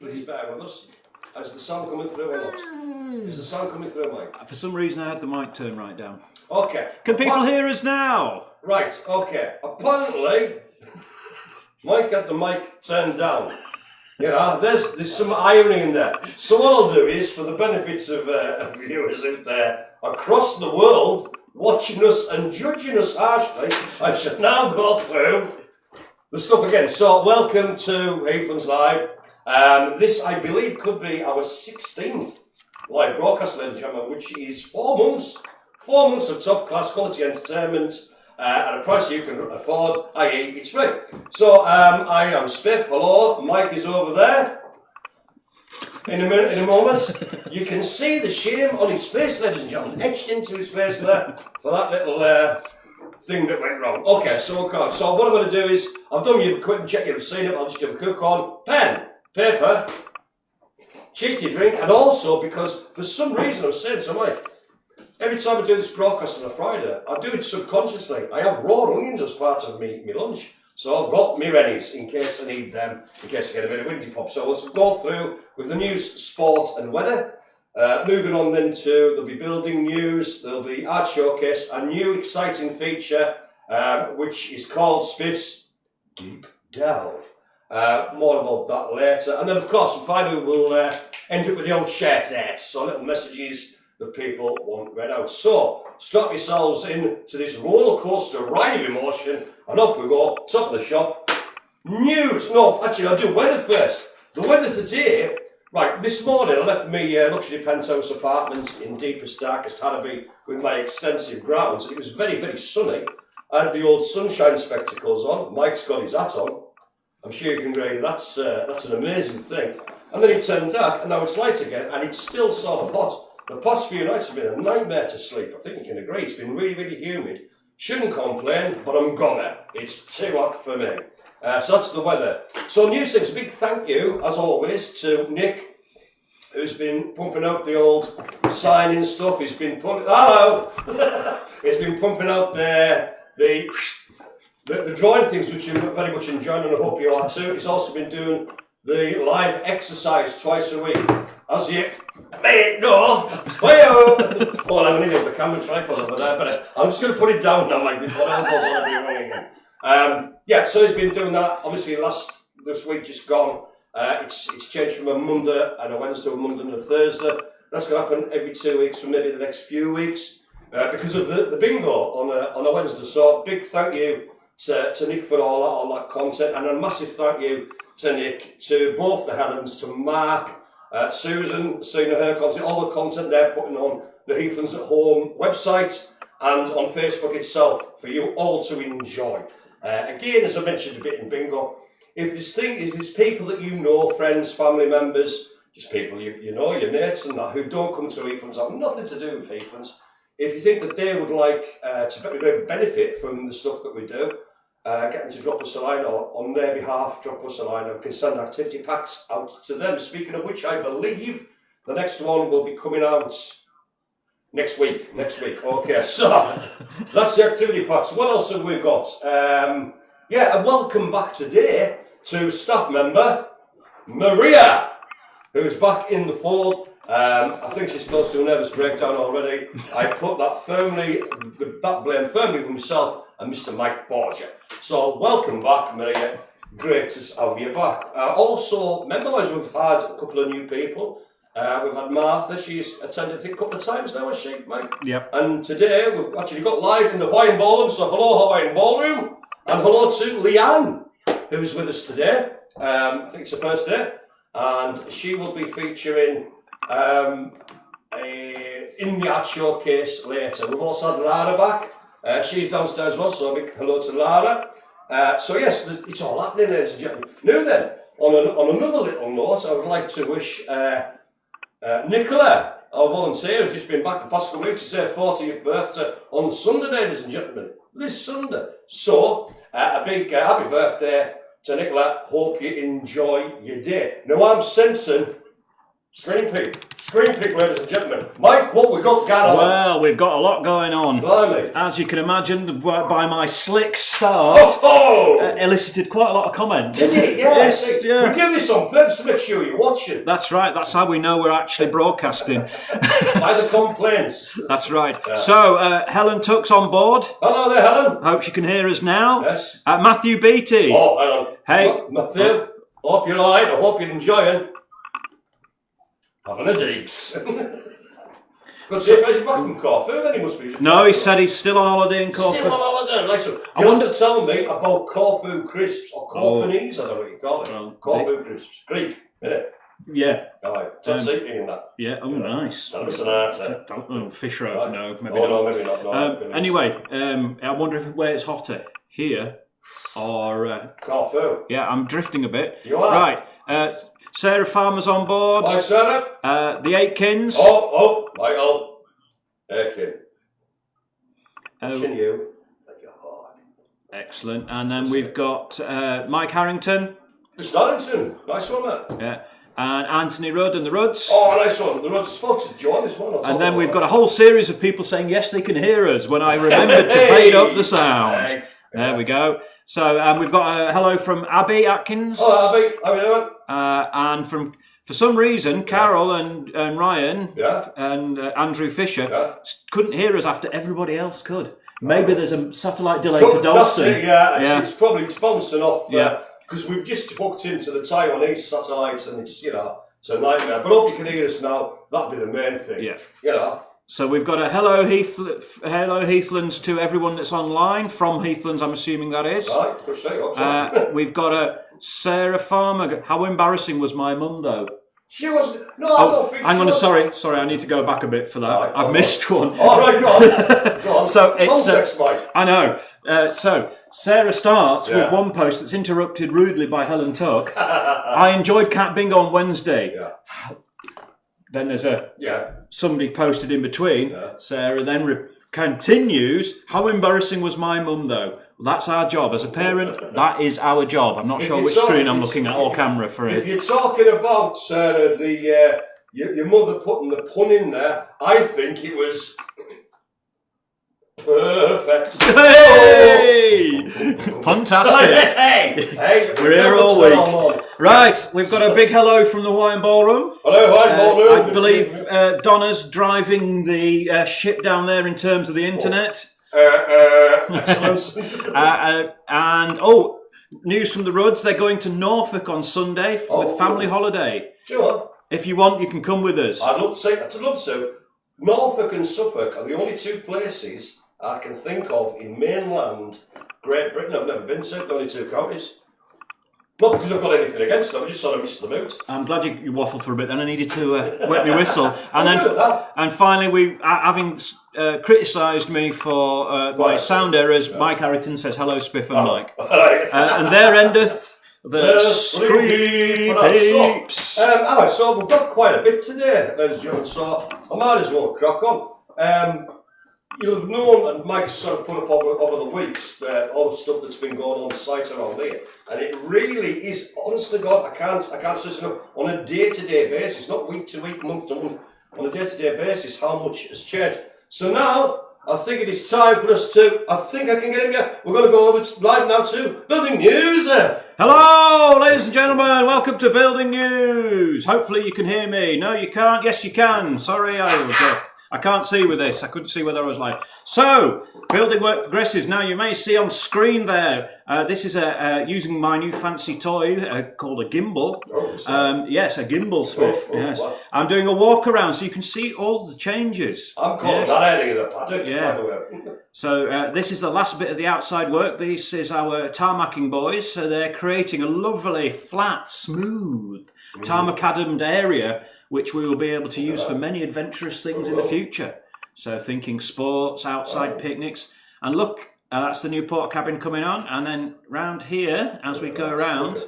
Please bear with us. Is the sound coming through or not? Is the sound coming through, Mike? For some reason I had the mic turned right down. Okay. Can people hear us now? Right, okay. Apparently, Mike had the mic turned down. You know, there's some irony in there. So what I'll do is, for the benefits of viewers out there across the world, watching us and judging us harshly, I shall now go through the stuff again. So welcome to Heathlands Live. This, I believe, could be our 16th live broadcast, ladies and gentlemen, which is 4 months. 4 months of top-class quality entertainment at a price you can afford, i.e. it's free. So, I am Spiff, hello, Mike is over there. In a moment, you can see the shame on his face, ladies and gentlemen, etched into his face there for that little thing that went wrong. Okay, so what I'm going to do is, I've done you a quick check, you've seen it, I'll just give a quick on. Pen, paper, cheeky drink, and also because for some reason I'm saying to Mike, every time I do this broadcast on a Friday, I do it subconsciously. I have raw onions as part of me lunch. So I've got me rennies in case I need them, in case I get a bit of windy pop. So let's go through with the news, sport and weather. Moving on then to, there'll be building news, there'll be art showcase, a new exciting feature, which is called Spiff's Deep Delve. More about that later. And then of course, finally we'll end up with the old share text, so little messages that people want read out. So, strap yourselves in to this roller coaster ride of emotion, and off we go, top of the shop. News! No, actually I'll do weather first. The weather today, right, this morning I left my luxury penthouse apartment in deepest, darkest Harrowby with my extensive grounds. It was very, very sunny. I had the old sunshine spectacles on, Mike's got his hat on. I'm sure you can agree that's an amazing thing. And then it turned dark, and now it's light again, and it's still sort of hot. The past few nights have been a nightmare to sleep. I think you can agree. It's been really, really humid. Shouldn't complain, but I'm gonna. It's too hot for me. So that's the weather. So news things, big thank you, as always, to Nick, who's been pumping out the old signing stuff. He's been pumping... Hello! He's been pumping out the drawing things, which I'm very much enjoying, and I hope you are too. He's also been doing the live exercise twice a week. As you may know, well, I'm going to leave the camera tripod over there, but I'm just going to put it down now, like before I want to be wrong again. Yeah, so he's been doing that. Obviously, this week just gone. It's changed from a Monday and a Wednesday to a Monday and a Thursday. That's going to happen every 2 weeks for maybe the next few weeks because of the bingo on a Wednesday. So big thank you to Nick for all that content, and a massive thank you to Nick, to both the Heathlands, to Mark, Susan, seeing her content, all the content they're putting on the Heathlands at Home website and on Facebook itself for you all to enjoy. Again, as I mentioned a bit in bingo, if there's people that you know, friends, family members, just people you know, your mates and that, who don't come to Heathlands, have nothing to do with Heathlands, if you think that they would like to benefit from the stuff that we do, get them to drop us a line, or on their behalf drop us a line, and we can send activity packs out to them. Speaking of which, I believe the next one will be coming out next week. Okay, so that's the activity packs. What else have we got? Yeah, a welcome back today to staff member Maria, who's back in the fold. I think she's close to a nervous breakdown already. I put that blame firmly with myself and Mr. Mike Borgia. So welcome back, Maria. Great to have you back. Also, member-wise, we've had a couple of new people. We've had Martha. She's attended, I think, a couple of times now, has she, Mike? Yep. And today we've actually got live in the Hawaiian Ballroom. So hello, Hawaiian Ballroom, and hello to Leanne, who's with us today. I think it's her first day, and she will be featuring in the art showcase later. We've also had Lara back. She's downstairs as well, so a big hello to Lara. So yes, it's all happening, ladies and gentlemen. Now then, on another little note, I would like to wish Nicola, our volunteer, who's just been back the past couple of weeks, to say 40th birthday on Sunday, ladies and gentlemen. This Sunday. So, a big happy birthday to Nicola. Hope you enjoy your day. Now I'm sensing Screen peek, ladies and gentlemen. Mike, what we got going on? Well, we've got a lot going on. Blimey. As you can imagine, by my slick start, elicited quite a lot of comment. Did it? Yeah. Yes, yeah. We do this on purpose to make sure you're watching. That's right. That's how we know we're actually broadcasting. By the complaints. That's right. Yeah. So, Helen Tuck's on board. Hello there, Helen. Hope she can hear us now. Yes. Matthew Beattie. Oh, Helen. Hey. Matthew, hope you're alright. I hope you're enjoying. Having a deeks. But see if he's back from Corfu, then he must be. No, he said he's still on holiday in Corfu. Still on holiday. Listen, you have to tell me about Corfu crisps or Corfunese, I don't know what you call it. Well, Corfu crisps. Greek, innit? Yeah. Alright, that's in that. Yeah, oh nice. Tell me some art. Oh, fish roe, right. No, maybe not. No, maybe not. No, anyway, I wonder where it's hotter, here or... Corfu. Yeah, I'm drifting a bit. You are? Right, Sarah Farmer's on board. Hi, Sarah. The Aitkins. Michael. Aikin. Watching you. Like your heart. Excellent. And then we've got Mike Harrington. Mr. Harrington. Nice one, mate. Yeah. And Anthony Rudd and the Rudds. Oh, nice one. The Rudds spoke to John this one. And then we've got a whole series of people saying yes, they can hear us when I remembered to fade up the sound. There we go. So we've got a hello from Abby Atkins. Hello, Abby. How are you doing? And for some reason, Carol and Ryan and Andrew Fisher couldn't hear us after everybody else could. Maybe there's a satellite delay to Dalston. That's it, It's probably bouncing off. Because we've just hooked into the Taiwanese satellites and it's, it's a nightmare. But hope you can hear us now. That'd be the main thing. Yeah. So we've got a hello Heathlands to everyone that's online, from Heathlands, I'm assuming that is. Right, push that. We've got a Sarah Farmer. How embarrassing was my mum, though? She wasn't. No, I don't think. Hang on, sorry, I need to go back a bit for that. Right, I've missed one. All right, go on. Go on. So it's context, Mike. I know. So Sarah starts with one post that's interrupted rudely by Helen Tuck. I enjoyed Cat Bingo on Wednesday. Then there's somebody posted in between. Sarah then continues. How embarrassing was my mum, though? Well, that's our job as a parent. That is our job. I'm not sure which screen I'm looking at or camera for it. If you're talking about Sarah, your mother putting the pun in there, I think it was perfect. Hey! Puntastic. Hey, we're here all week. Right, we've got a big hello from the Hawaiian Ballroom. Hello, Hawaiian Ballroom. I believe Donna's driving the ship down there in terms of the internet. Excellent. And news from the Rudds. They're going to Norfolk on Sunday with family holiday. Sure. If you want, you can come with us. I'd love to. Norfolk and Suffolk are the only two places I can think of in mainland Great Britain I've never been to. The only two counties. Not because I've got anything against them, I just sort of missed them out. I'm glad you waffled for a bit then. I needed to wet my whistle. And finally, having criticised me for my sound errors, Mike Harrington says, hello, Spiff and Mike. And there endeth the screen peeps. So we've got quite a bit today, ladies and gentlemen, so I might as well crack on. You'll have known, and Mike's sort of put up over the weeks, all the stuff that's been going on the site around here, and it really is, honest to God, I can't stress enough, on a day-to-day basis, not week-to-week, month-to-month, on a day-to-day basis, how much has changed. So now, I think it is time for us to, I think I can get him here, we're going to go over live now to Building News. Hello, ladies and gentlemen, welcome to Building News. Hopefully you can hear me. No, you can't. Yes, you can. Sorry, I can't see with this. I couldn't see whether I was live. So, building work progresses. Now, you may see on screen there, this is using my new fancy toy called a gimbal. Yes, a gimbal, Spiff. Yes. What? I'm doing a walk around so you can see all the changes. I'm calling that area the paddock, by the way. So, this is the last bit of the outside work. This is our tarmacking boys. So, they're creating a lovely, flat, smooth, tarmacadamed area which we will be able to use for many adventurous things in the future. So thinking sports, outside picnics. And look, that's the new porta cabin coming on. And then round here, as we go around,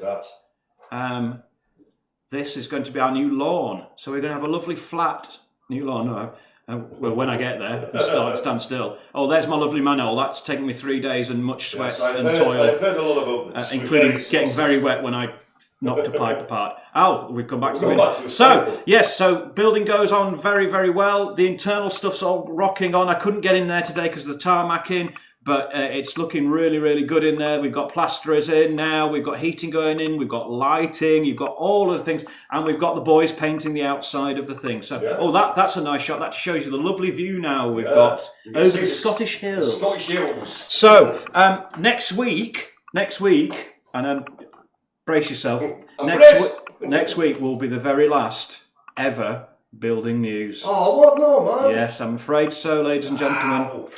this is going to be our new lawn. So we're going to have a lovely flat new lawn. Well, when I get there, stand still. Oh, there's my lovely manhole. That's taken me 3 days and much sweat and toil. I've heard a lot about this. Including getting very wet when I Not to pipe apart. Oh, we've come back to We'll come back to it. it. So, yes, so building goes on very, very well. The internal stuff's all rocking on. I couldn't get in there today because of the tarmacking, but it's looking really, really good in there. We've got plasterers in now. We've got heating going in. We've got lighting. You've got all of the things. And we've got the boys painting the outside of the thing. So, that's a nice shot. That shows you the lovely view now we've got over the Scottish Hills. Scottish Hills. So, next week, and brace yourself. Next week will be the very last ever building news. Oh, what? No, man. Yes, I'm afraid so, ladies and gentlemen.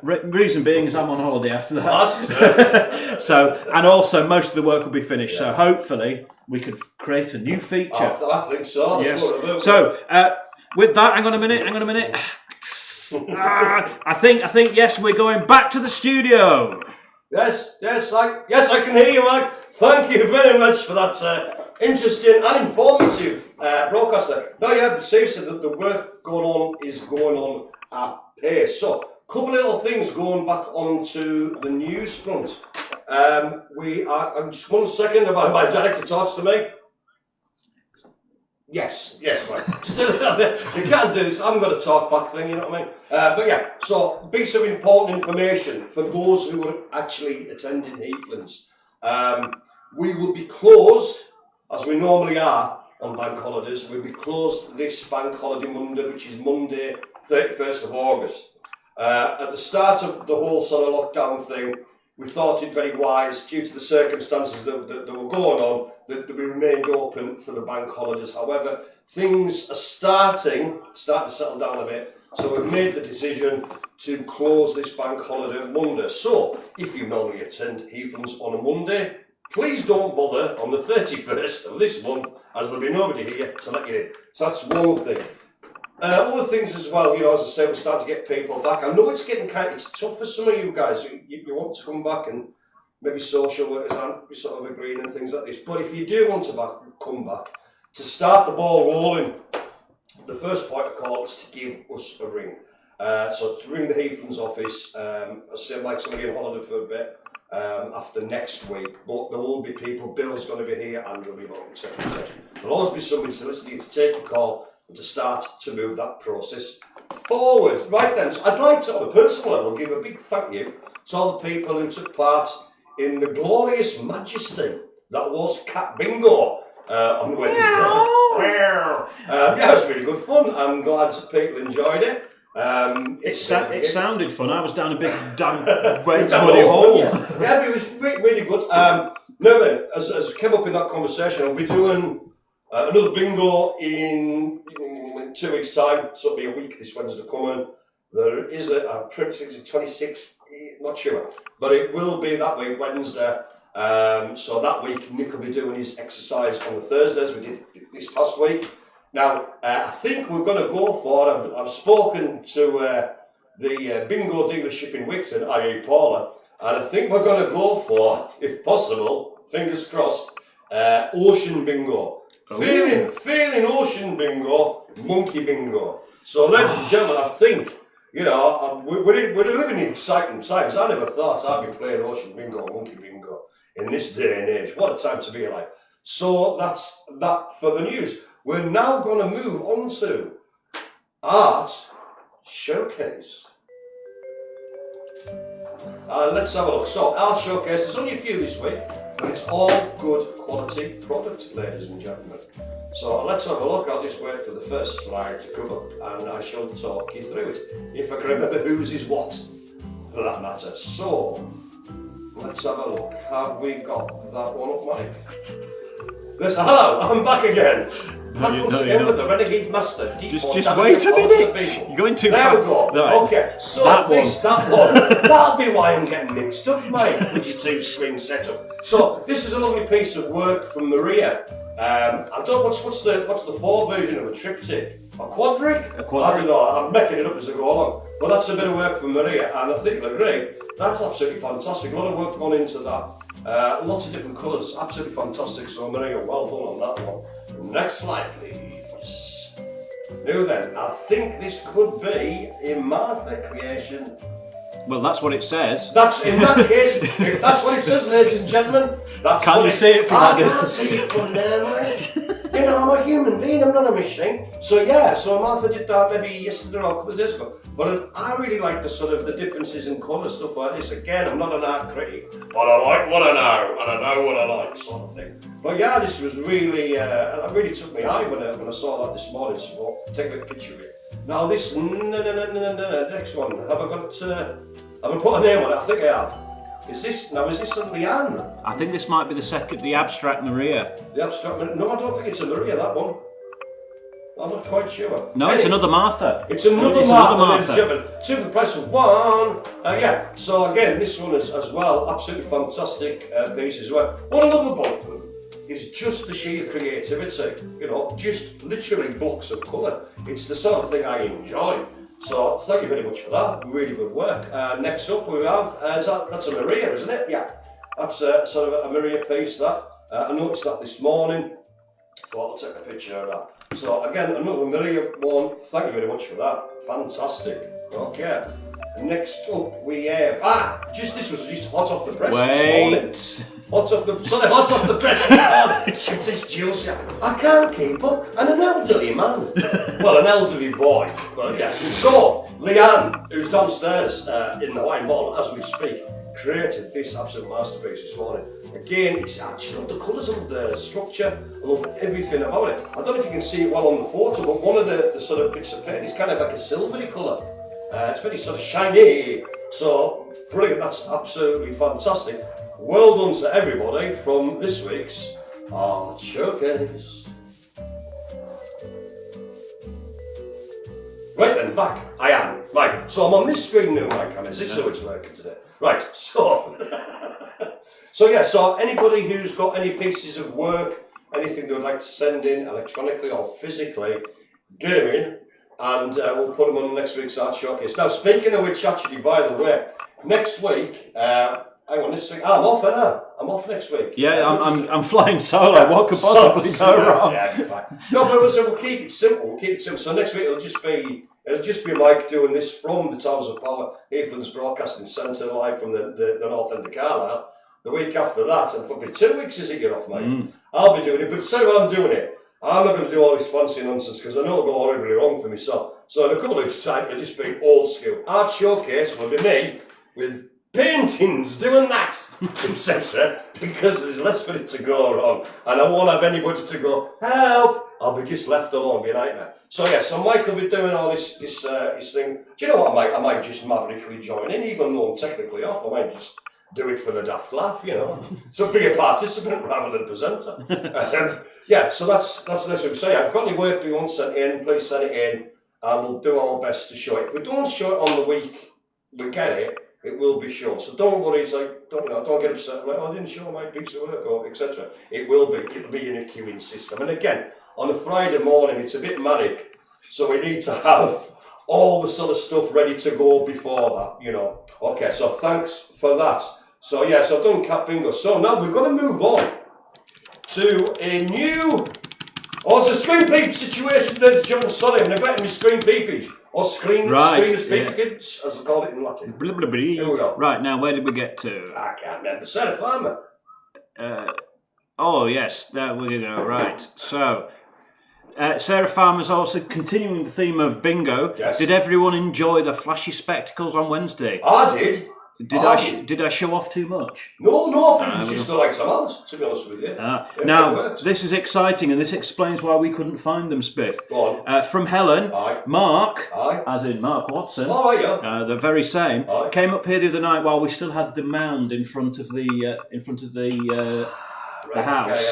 Reason being is I'm on holiday after that. So, and also most of the work will be finished. So hopefully we could create a new feature. I think so. Yes. So, with that, hang on a minute. I think yes, we're going back to the studio. Yes, I can hear you, Mike. Thank you very much for that interesting and informative broadcaster. No, yeah, but seriously, the work is going on at pace. So, couple of little things going back onto the news front. Just 1 second, my director talks to me. Yes, right. Just a little bit. You can't do this. I haven't got a talk back thing, you know what I mean? But yeah, so piece of important information for those who are actually attending Heathlands. We will be closed, as we normally are on bank holidays. We'll be closed this bank holiday Monday, which is Monday, 31st of August. At the start of the whole sort of lockdown thing, we thought it very wise, due to the circumstances that were going on, that we remained open for the bank holidays. However, things are starting to settle down a bit, so we've made the decision to close this bank holiday Monday. So, if you normally attend Heathlands on a Monday, please don't bother on the 31st of this month, as there'll be nobody here to let you in. So that's one thing. Other things as well, you know, as I say, we're starting to get people back. I know it's tough for some of you guys. You want to come back, and maybe social workers aren't sort of agreeing and things like this. But if you do want to come back, to start the ball rolling, the first point of call is to give us a ring. So to ring the Heathlands office, I say Mike's going to be on holiday for a bit after next week, but there will be people. Bill's going to be here, Andrew will be back, etc. There'll always be somebody soliciting to take a call and to start to move that process forward. Right then, so I'd like to, on a personal level, give a big thank you to all the people who took part in the glorious majesty that was Cat Bingo on Wednesday. Yeah, it was really good fun. I'm glad people enjoyed it. It sounded fun. I was down a big damn muddy hole. Yeah, but it was really good. Now then, as came up in that conversation, I'll be doing another bingo in 2 weeks' time, so it'll be a week this Wednesday coming. There is a trip, 26, not sure, but it will be that week, Wednesday. So that week, Nick will be doing his exercise on the Thursdays we did this past week. Now, I think we're going to go for, I've spoken to the bingo dealership in Wixon, i.e. Paula, and I think we're going to go for, if possible, fingers crossed, ocean bingo. Feeling ocean bingo, monkey bingo. So, ladies and gentlemen, I think, you know, we're living in exciting times. I never thought I'd be playing ocean bingo or monkey bingo in this day and age. What a time to be alive. So, that's that for the news. We're now going to move on to Art Showcase. Let's have a look. So, Art Showcase, there's only a few this week, and it's all good quality product, ladies and gentlemen. So let's have a look. I'll just wait for the first slide to come up, and I shall talk you through it, if I can remember whose is what, for that matter. So, let's have a look. Have we got that one up, Mike? Listen, hello, I'm back again. Back once again with the Renegade Master. Just wait a minute. You're going too far. There we go. Right. Okay, so that one. That'll be why I'm getting mixed up, mate, with your two-screen setup. So this is a lovely piece of work from Maria. I don't know what's the full version of a triptych. A quadric? I don't know. I'm making it up as I go along. But that's a bit of work from Maria, and I think you'll agree. That's absolutely fantastic. A lot of work gone into that. Lots of different colours. Absolutely fantastic. So Maria, well done on that one. Next slide, please. Now then, I think this could be a Martha creation. Well, that's what it says. That's in that case. If that's what it says, ladies and gentlemen. That's Can what you see it from that I can't distance? see it from there, mate. You know, I'm a human being. I'm not a machine. So yeah. So Martha did that maybe yesterday or a couple of days ago. But I really like the sort of the differences in colour stuff like this. Again, I'm not an art critic, but I like what I know and I know what I like, sort of thing. But yeah, this was really, it really took me eye when I saw that this morning. So I thought, take a picture of it. Now this, next one. Have I put a name on it? I think I have. Is this a Leanne? I think this might be the abstract Maria. The abstract Maria? No, I don't think it's a Maria, that one. I'm not quite sure. No, it's another Martha. It's another Martha. Two for the price of one. Yeah, so again, this one is as well, absolutely fantastic piece as well. What I love about them is just the sheer creativity, you know, just literally blocks of colour. It's the sort of thing I enjoy. So thank you very much for that, really good work. Next up we have, that's a Maria, isn't it? Yeah, that's sort of a Maria piece that. I noticed that this morning, thought I'll take a picture of that. So again, another Maria one, thank you very much for that, fantastic. Okay, next up we have, this was just hot off the press this morning. Hot off the press. It's this juice. I can't keep up. And an elderly man. Well, an elderly boy. But yeah. So, Leanne, who's downstairs in the wine bottle as we speak, created this absolute masterpiece this morning. Again, I just love the colours of the structure. I love everything about it. I don't know if you can see it well on the photo, but one of the sort of bits of paint is kind of like a silvery colour. It's very sort of shiny. So, brilliant. That's absolutely fantastic. Well done to everybody from this week's Art Showcase. Right then, back. I am. Right, so I'm on this screen now, Mike. Is this how it's working today? Right, so... so anybody who's got any pieces of work, anything they would like to send in electronically or physically, get them in and we'll put them on next week's Art Showcase. Now, speaking of which, actually, by the way, next week... hang on, this thing. I'm off, ain't I? I'm off next week. Yeah, I'm flying solo. What could possibly go wrong? No, but we'll keep it simple. So next week it'll just be Mike doing this from the Towers of Power, Heathlands Broadcasting Centre, live from the north end of Carlisle. The week after that, and fucking 2 weeks is it you're off, mate? I'll be doing it, but say what I'm doing it. I'm not going to do all this fancy nonsense because I know it'll go horribly wrong for me. So in a couple of weeks' time, it'll just be old school. Art Showcase will be me with paintings, doing that, etc. Because there's less for it to go wrong, and I won't have anybody to go help. I'll be just left alone, be a nightmare. So Mike will be doing all this thing. Do you know what? I might just maverickly join in, even though I'm technically off. I might just do it for the daft laugh, you know. So be a participant rather than presenter. So that's the next thing. So I've got any work you want sent in, please send it in, and we'll do our best to show it. If we don't show it on the week we get it, it will be shown. So don't worry. It's like don't get upset. Like, I didn't show my piece of work or etc. It'll be in a queuing system. And again, on a Friday morning, it's a bit manic, so we need to have all the sort of stuff ready to go before that. You know. Okay. So thanks for that. So so I've done Cat Bingo. So now we're going to move on to a new. It's a screen peep situation, ladies and gentlemen. Sorry, I'm neglecting my screen peepage. Or screeners peep kids, as I call it in Latin. Blah, blah, blah. Here we go. Right, now where did we get to? I can't remember. Sarah Farmer. Oh, yes, there we go. Right, so... Sarah Farmer's also continuing the theme of bingo. Yes. Did everyone enjoy the flashy spectacles on Wednesday? I did. Did I show off too much? No, I think it's just the right amount, to be honest with you. Now, this is exciting, and this explains why we couldn't find them, Spiff. Go on. From Helen, Aye. Mark, Aye. as in Mark Watson, the very same, Aye. came up here the other night while we still had the mound in front of the house.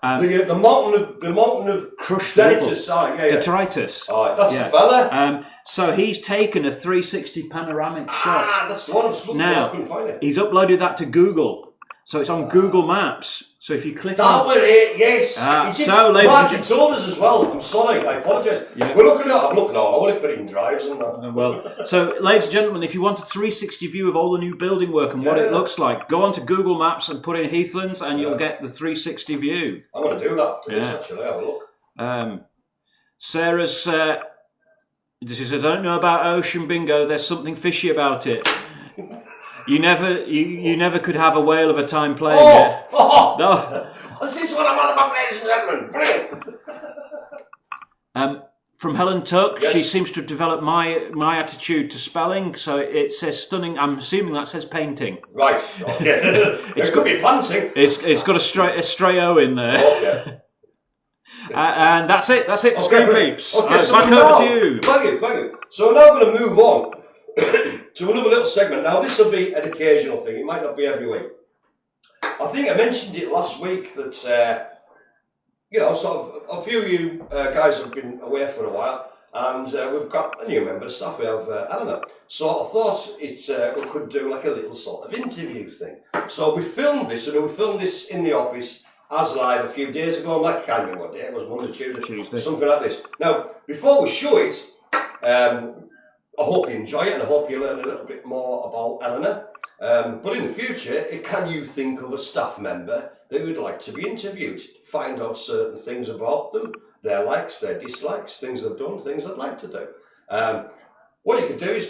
Okay, the mountain of crushed detritus. Detritus. That's the fella. So he's taken a 360 panoramic shot. That's the one I was looking for. I couldn't find it. He's uploaded that to Google. So it's on Google Maps. So if you click that were it, yes. Mark, you told us as well. I'm sorry, I apologise. Yeah. I'm looking all if it even drives and that. So ladies and gentlemen, if you want a 360 view of all the new building work and what it looks like, go onto Google Maps and put in Heathlands and you'll get the 360 view. I'm going to do that after this, actually. Have a look. Sarah's... She says, I don't know about Ocean Bingo, there's something fishy about it. You never could have a whale of a time playing it. Oh! No. This is what I'm on about, ladies and gentlemen. Brilliant. From Helen Tuck, Yes. she seems to have developed my attitude to spelling. So it says stunning. I'm assuming that says painting. Right. Okay. It could be planting. It's got a stray O in there. Okay. And that's it. That's it for Screen Peeps. Okay, so back now, over to you. Thank you. So we're now going to move on to another little segment. Now this will be an occasional thing. It might not be every week. I think I mentioned it last week that sort of a few of you guys have been away for a while, and we've got a new member of staff. We have Eleanor. So I thought we could do like a little sort of interview thing. So we filmed this, and we filmed this in the office as live a few days ago. I can't remember what day it was, Monday, Tuesday, something like this. Now, before we show it, I hope you enjoy it, and I hope you learn a little bit more about Eleanor. But in the future, can you think of a staff member that would like to be interviewed? Find out certain things about them, their likes, their dislikes, things they've done, things they'd like to do. What you can do is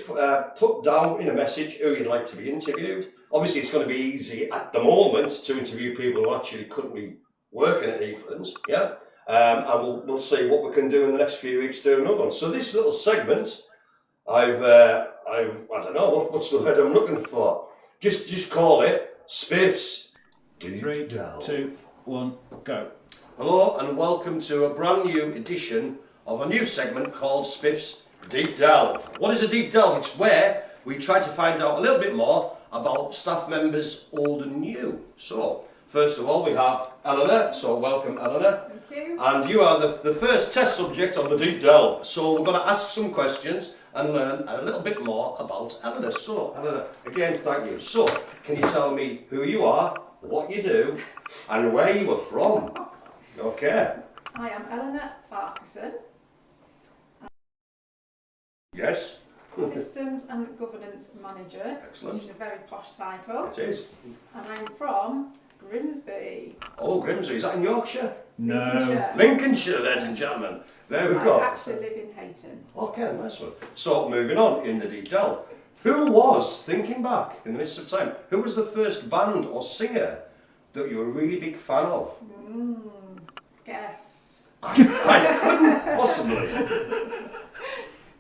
put down in a message who you'd like to be interviewed. Obviously, it's going to be easy at the moment to interview people who actually couldn't be working at Heathlands, yeah? And we'll see what we can do in the next few weeks, do another one. So this little segment, I don't know, what's the word I'm looking for? Just call it Spiff's Deep 3, Delve. 2, 1, go. Hello and welcome to a brand new edition of a new segment called Spiff's Deep Delve. What is a deep delve? It's where we try to find out a little bit more about staff members old and new. So, first of all, we have Eleanor. So welcome, Eleanor. Thank you. And you are the first test subject of the deep delve. So we're going to ask some questions and learn a little bit more about Eleanor. So, Eleanor, again, thank you. So, can you tell me who you are, what you do, and where you were from? Okay. I am Eleanor Farquharson, Yes. Systems and Governance Manager. Excellent. Which is a very posh title. It is. And I'm from Grimsby. Oh, Grimsby. Is that in Yorkshire? Lincolnshire. Lincolnshire, ladies and gentlemen. There we I go. actually live in Hayton. Okay, nice one. So, moving on in the deep delve. Who was, thinking back in the midst of time, who was the first band or singer that you were a really big fan of? Guess. I couldn't possibly.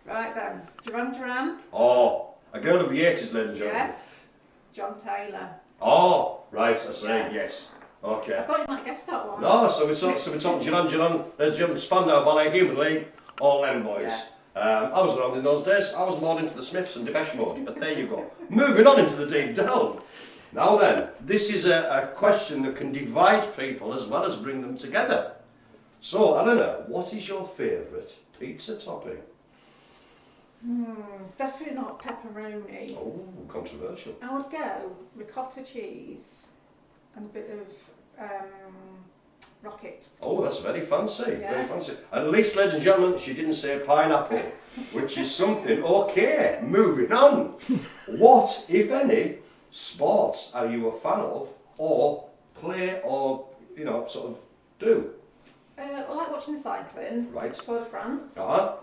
Right then. Duran. Oh, a girl of the 80s, ladies and gentlemen. Yes. John Taylor. Oh, right, I see, Yes. yes. Okay. I thought you might guess that one. No, so we're talking Duran, there's Jim Spandau Ballet, Human League, all them boys. Yeah. I was around in those days. I was more into the Smiths and Depeche Mode, but there you go. Moving on into the deep delve. Now then, this is a question that can divide people as well as bring them together. So, Eleanor, what is your favourite pizza topping? Definitely not pepperoni. Oh, controversial. I would go ricotta cheese and a bit of rocket. Oh, that's very fancy, very Yes. fancy. At least, ladies and gentlemen, she didn't say pineapple, which is something. Okay, moving on. What, if any, sports are you a fan of, or play, or, sort of do? I like watching the cycling. Right. Tour de France. Uh-huh.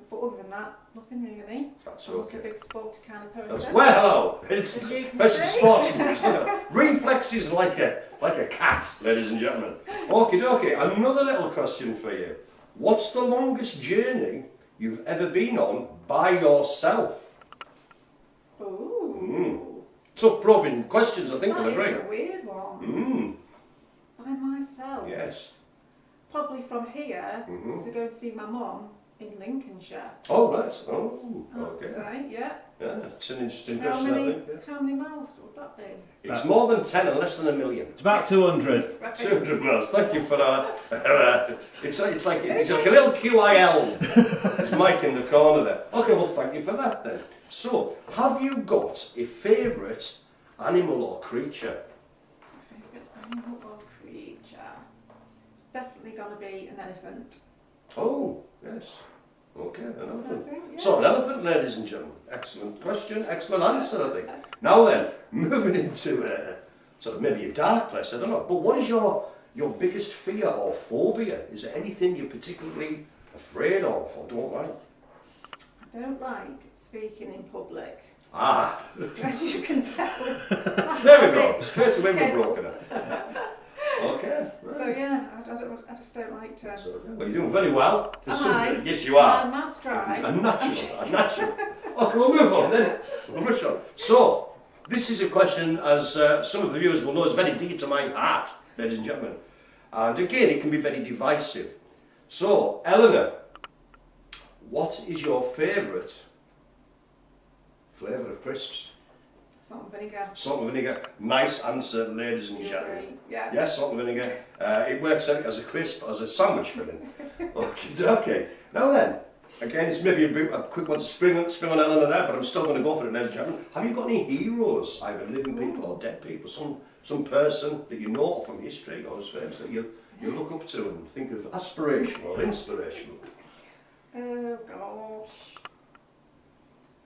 But other than that, nothing really. That's I'm not okay. a big sporty kind of That's, person. well, it's As you can special see. sports. Reflexes like a cat, ladies and gentlemen. Okie dokie, another little question for you. What's the longest journey you've ever been on by yourself? Ooh. Tough probing questions, I think That you'll is agree. a weird one. By myself. Yes. Probably from here to go and see my mum in Lincolnshire. Oh, right. Oh, I'd okay. say, yeah. Yeah, it's an interesting How question, I many, think. Yeah. how many miles would that be? It's more than 10 and less than a million. It's about 200. 200 miles. Thank you for that. It's like a little QIL. There's Mike in the corner there. Okay, well, thank you for that then. So, have you got a favourite animal or creature? Favourite animal or creature? It's definitely going to be an elephant. Oh, yes. Okay, an elephant. I think, yes. So, an elephant, ladies and gentlemen. Excellent question, excellent answer, I think. Now then, moving into sort of maybe a dark place, I don't know. But what is your biggest fear or phobia? Is there anything you're particularly afraid of or don't like? I don't like speaking in public. Ah, as you can tell. there we go. Straight to window broken. Okay. Right. So yeah, I just don't like to. Well, you're doing very well. Am I? Yes, you are. Mouth's dry. A natural. Okay, we'll move on then. We'll push on. So, this is a question, as some of the viewers will know, is very dear to my heart, ladies and gentlemen. And again, it can be very divisive. So, Eleanor, what is your favourite flavour of crisps? Salt and vinegar. Salt and vinegar. Nice answer, ladies and gentlemen. Yeah. Yes, salt and vinegar. It works out as a crisp, as a sandwich filling. Okay. Now then, again, it's maybe a quick one to spring on Eleanor there, but I'm still going to go for it, ladies and gentlemen. Have you got any heroes, either living people or dead people? Some person that you know from history or as famous that you look up to and think of aspirational or inspirational? Oh gosh.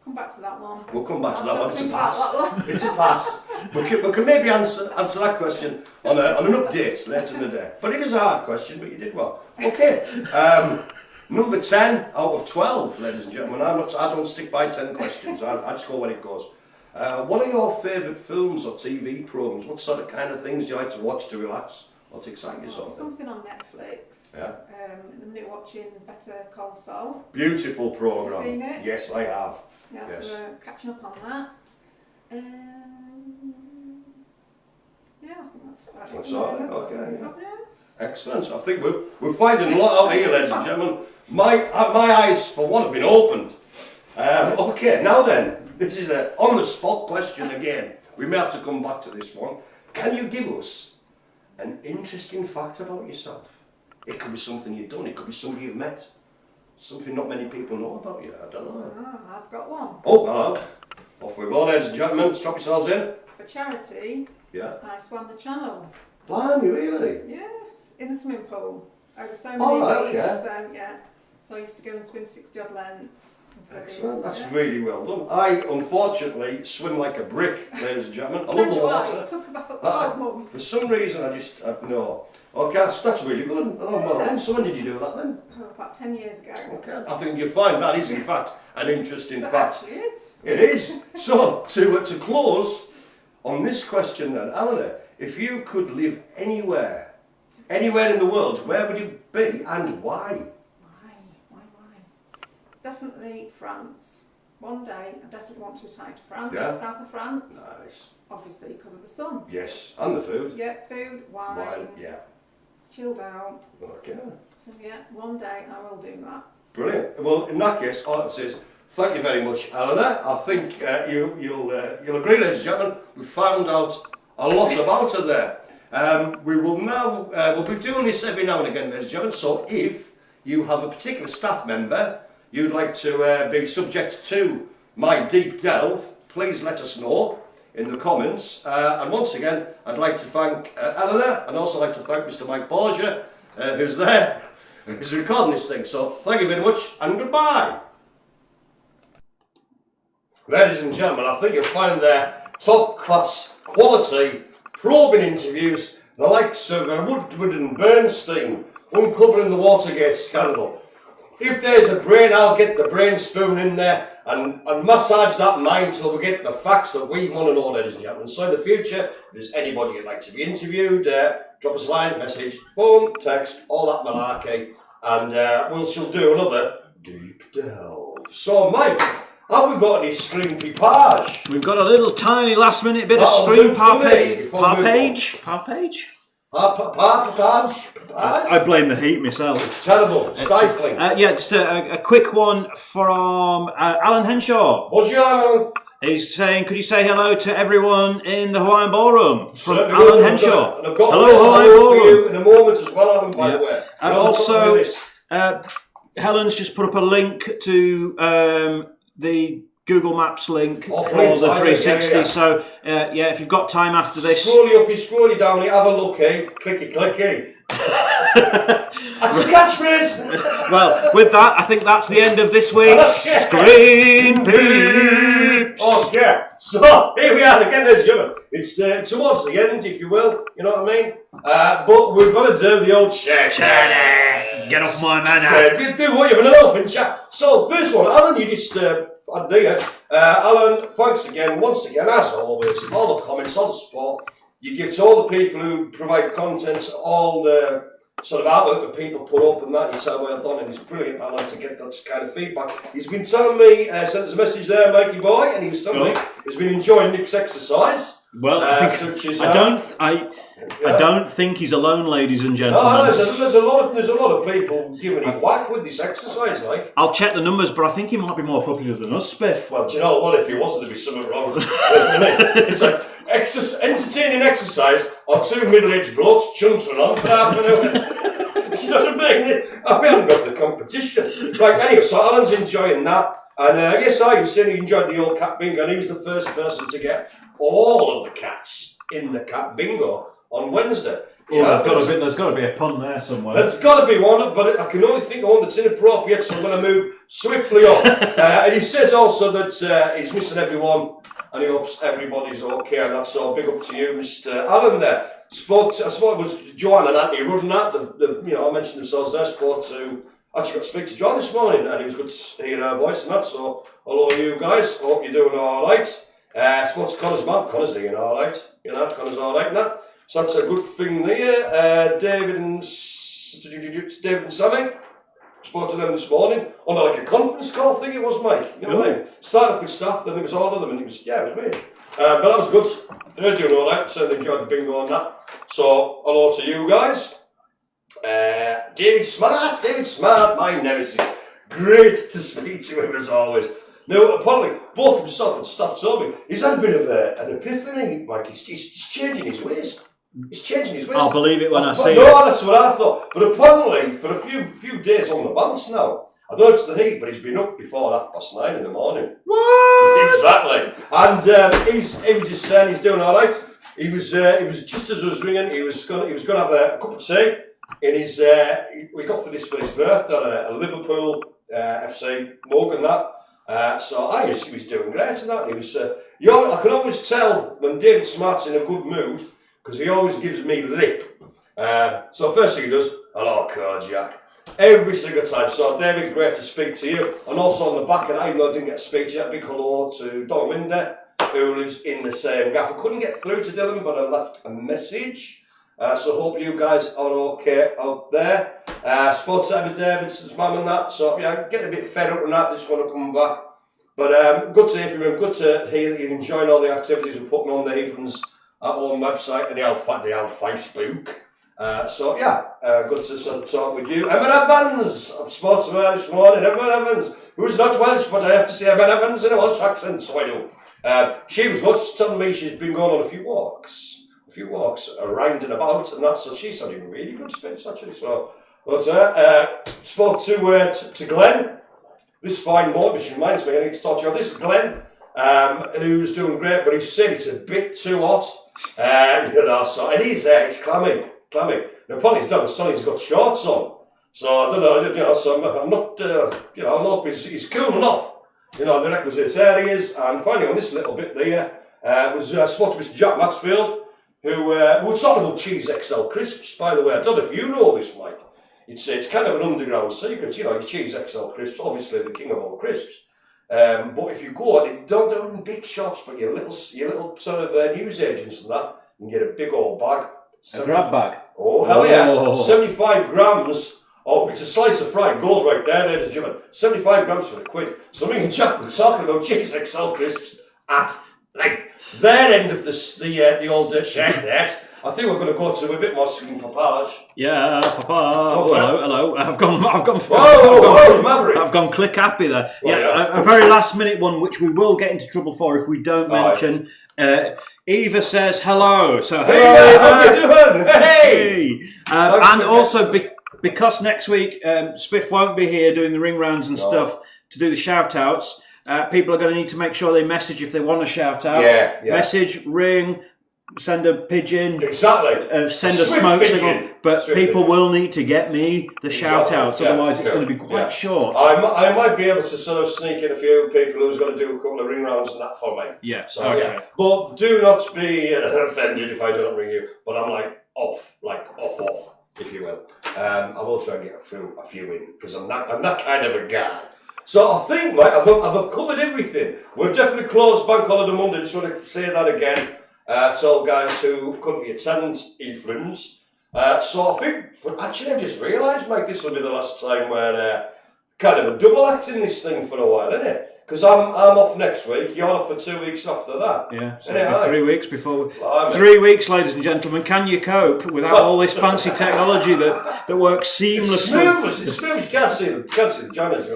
Come back to that one. We'll come back to that one. It's a pass. That one. It's a pass. We can maybe answer that question on an update later in the day. But it is a hard question, but you did well. Okay. Number 10 out of 12, ladies and gentlemen. I don't stick by 10 questions. I just go when it goes. What are your favourite films or TV programmes? What sort of kind of things do you like to watch to relax or to excite yourself? Something on Netflix. Yeah. At the minute watching Better Call Saul. Beautiful programme. Have you seen it? Yes, I have. Yeah, Yes. so we're catching up on that. Yeah, I think that's about it. That's all right, okay. Yes. Excellent. I think we're finding a lot out here, ladies and gentlemen. My eyes, for one, have been opened. Okay, now then, this is a on-the-spot question again. We may have to come back to this one. Can you give us an interesting fact about yourself? It could be something you've done. It could be somebody you've met. Something not many people know about you. I don't know. I've got one. Oh, hello. Off we go, ladies and gentlemen. Strap yourselves in. For charity, Yeah. I swam the channel. Blimey, really? Yes, in the swimming pool. Over so many Oh, right, weeks. okay. Yeah. So I used to go and swim 60 odd lengths. Excellent. That's really well done. I, unfortunately, swim like a brick, ladies and gentlemen. I love the water. It took about 12 months. For some reason, I just, no. Okay, that's really good. Oh, well done. So when did you do that then? Oh, about 10 years ago. Okay, I think you'll find that is, in fact, an interesting But fact. actually is. It is. So, to close on this question then, Eleanor, if you could live anywhere in the world, where would you be and why? Why? Definitely France. One day, I definitely want to retire to France, Yeah. south of France. Nice. Obviously, because of the sun. Yes, and the food. Yeah, food, wine, Yeah. chilled out. Okay. So yeah, one day I will do that. Brilliant. Well, in that case, all it says, thank you very much, Eleanor. I think you'll agree, ladies and gentlemen, we found out a lot about her there. We will now, we'll be doing this every now and again, ladies and gentlemen, so if you have a particular staff member you'd like to be subject to my deep delve, please let us know in the comments. And once again, I'd like to thank Eleanor, and also like to thank Mr. Mike Borgia, who's there, who's recording this thing. So thank you very much, and goodbye. Ladies and gentlemen, I think you'll find there top class quality probing interviews, the likes of Woodward and Bernstein, uncovering the Watergate scandal. If there's a brain, I'll get the brain spoon in there and massage that mind till we get the facts that we want to know, ladies and gentlemen. So in the future, if there's anybody you'd like to be interviewed, drop us a line, message, phone, text, all that malarkey, and she'll do another deep delve. So Mike, have we got any screen peepage? We've got a little tiny last minute bit of That'll screen do for me before we move parpage. I I blame the heat myself. It's terrible, stifling. Just a quick one from Alan Henshaw. Bonjour. He's saying, could you say hello to everyone in the Hawaiian Ballroom? From Certainly Alan will. Henshaw. And I've got Hello, a Hawaiian for Ballroom. you in a moment as well, Alan, by the way. And also, Helen's just put up a link to the Google Maps link for the 360. Yeah. So, if you've got time after this. Scrolly uppy, scrolly downy, have a look, eh? Clicky, clicky. That's a catchphrase. Well, with that, I think that's the end of this week's Screen Peep. Okay, so here we are again, ladies and gentlemen. It's towards the end, if you will, you know what I mean? But we've got to do the old share. Get off my manor. Do what you've enough in chat. So, first one, Alan, you just, I dig it. Alan, thanks again, once again, as always, all the comments, all the support you give to all the people who provide content, all the sort of artwork that people put up and that. You say, well done, and it's brilliant. I like to get that kind of feedback. He's been telling me, sent us a message there, Mikey boy, and he was telling me he's been enjoying Nick's exercise. Well, I think I don't think he's alone, ladies and gentlemen. No, there's a lot of people giving him whack with this exercise, like. I'll check the numbers, but I think he might be more popular than us, Spiff. Well, do you know what? If he wasn't, there'd be something wrong. It's like entertaining exercise or two middle-aged blokes chuntering on for half an hour. Do you know what I mean? We haven't got the competition. Right, anyway, so Alan's enjoying that. And yes, I was saying he enjoyed the old cat bingo, and he was the first person to get all of the cats in the cat bingo on Wednesday. There's got to be a pun there somewhere. There's got to be one, but I can only think of one that's inappropriate, so I'm going to move swiftly on. And he says also that he's missing everyone, and he hopes everybody's okay, and that's all. Big up to you, Mr. Allen there. I suppose it was Joanne and Anthony running that. I mentioned themselves there. Actually got to speak to John this morning, and it was good to hear her voice and that. So, hello, you guys. Hope you're doing all right. Spoke to Connor's mum. Connor's doing all right. Connor's all right now. So that's a good thing there. David and Sammy. Spoke to them this morning on like a conference call thing. It was, Mike. You know what I mean? Started off with staff, then it was all of them, and it was me. But that was good. They're doing all right. Certainly enjoyed the bingo on that. So hello to you guys. David Smart, my nemesis. Great to speak to him as always. Now, apparently, both himself and staff told me he's had a bit of an epiphany, Mike. He's changing his ways. I'll believe it when I see it. No, that's what I thought. But apparently, for a few days on the bounce now, I don't know if it's the heat, but he's been up before 9:30 in the morning. What? Exactly. And he was just saying he's doing all right. He was just as I was ringing. He was gonna have a cup of tea. In his, we got for his birthday a Liverpool FC mug and that. So I just he was doing great and that. And he was, I can always tell when David Smart's in a good mood because he always gives me lip. So first thing he does, hello, Jack. Every single time. So David, great to speak to you. And also on the back of that, even though I didn't get to speak to you, a big hello to Don Winder, who lives in the same gaff. I couldn't get through to Dylan, but I left a message. So hope you guys are okay out there. Spoke to Abby Davidson's mum and that, so yeah, getting a bit fed up and that, just want to come back. But good to hear from him, good to hear that you're enjoying all the activities we're putting on the Heathlands at home website and the old Facebook. So yeah, good to sort of talk with you. Emma Evans, I've spoken to her this morning, Emma Evans, who's not Welsh, but I have to say Emma Evans in a Welsh accent, so I do. She was good, she's telling me she's been going on a few walks around and about and that, so she's having really good space actually. So, but spoke to Glenn, this fine morning, which reminds me, I need to talk to you about this. Glenn, who's doing great, but he said it's a bit too hot, so it is, it's clammy. Now, upon his done, he's got shorts on, so I don't know, so I'm not, I hope he's cool enough, the requisite areas. And finally, on this little bit there, was spoke to Mr. Jack Maxfield, who was talking about Cheese XL crisps, by the way. I don't know if you know this, Mike. It's kind of an underground secret, your Cheese XL crisps, obviously the king of all crisps. But if you go on, don't do it in big shops, but your little sort of news agents and that, you can get a big old bag. A grab bag? Oh, hell yeah. 75 grams of, it's a slice of fried gold right there, ladies and gentlemen. 75 grams for £1. So me and Jack were talking about Cheese XL crisps at, like, their end of the old shed there. I think we're going to go to a bit more singing papage. Yeah, papa. Oh, hello. I've gone click happy there. Well, a very last minute one, which we will get into trouble for if we don't mention. Eva says hello. So hey, how you doing? Hey. And also because next week Spiff won't be here doing the ring rounds and stuff to do the shout outs. People are going to need to make sure they message if they want a shout out. Yeah. Message, ring, send a pigeon, Exactly. send a Swift smoke pigeon. signal, but Swift people pigeon. will need to get me the shout outs, Yeah, otherwise it's yeah, going to be quite yeah. short. I might be able to sort of sneak in a few people who's going to do a couple of ring rounds and that for me. Yeah, So, okay. yeah. But do not be offended if I don't ring you. But I'm like off, if you will. I will try and get a few in because I'm that kind of a guy. So I think, Mike, I've covered everything. We're definitely closed Bank Holiday Monday. Just wanted to say that again. To all guys who couldn't attend Heathlands. So I think, actually, I just realised, Mike, this will be the last time we're kind of a double act in this thing for a while, isn't it? Because I'm off next week. You're off for 2 weeks after that. Yeah, so Isn't it, 3 weeks before. Blimey. 3 weeks, ladies and gentlemen. Can you cope without all this fancy technology that works seamlessly? It's smooth. You can't see the janners.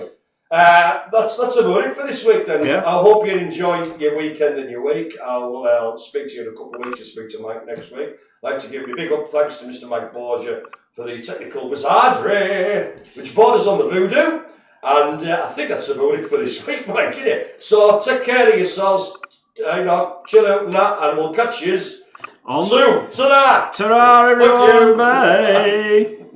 That's about it for this week then. Yeah. I hope you enjoy your weekend and your week. I'll speak to you in a couple of weeks. I'll speak to Mike next week. I'd like to give you a big up thanks to Mr. Mike Borgia for the technical wizardry, which borders on the voodoo. And I think that's about it for this week, Mike, isn't it? So take care of yourselves, chill out and that, and we'll catch you soon. Ta-da! Ta-ra, everyone! Thank you. Bye!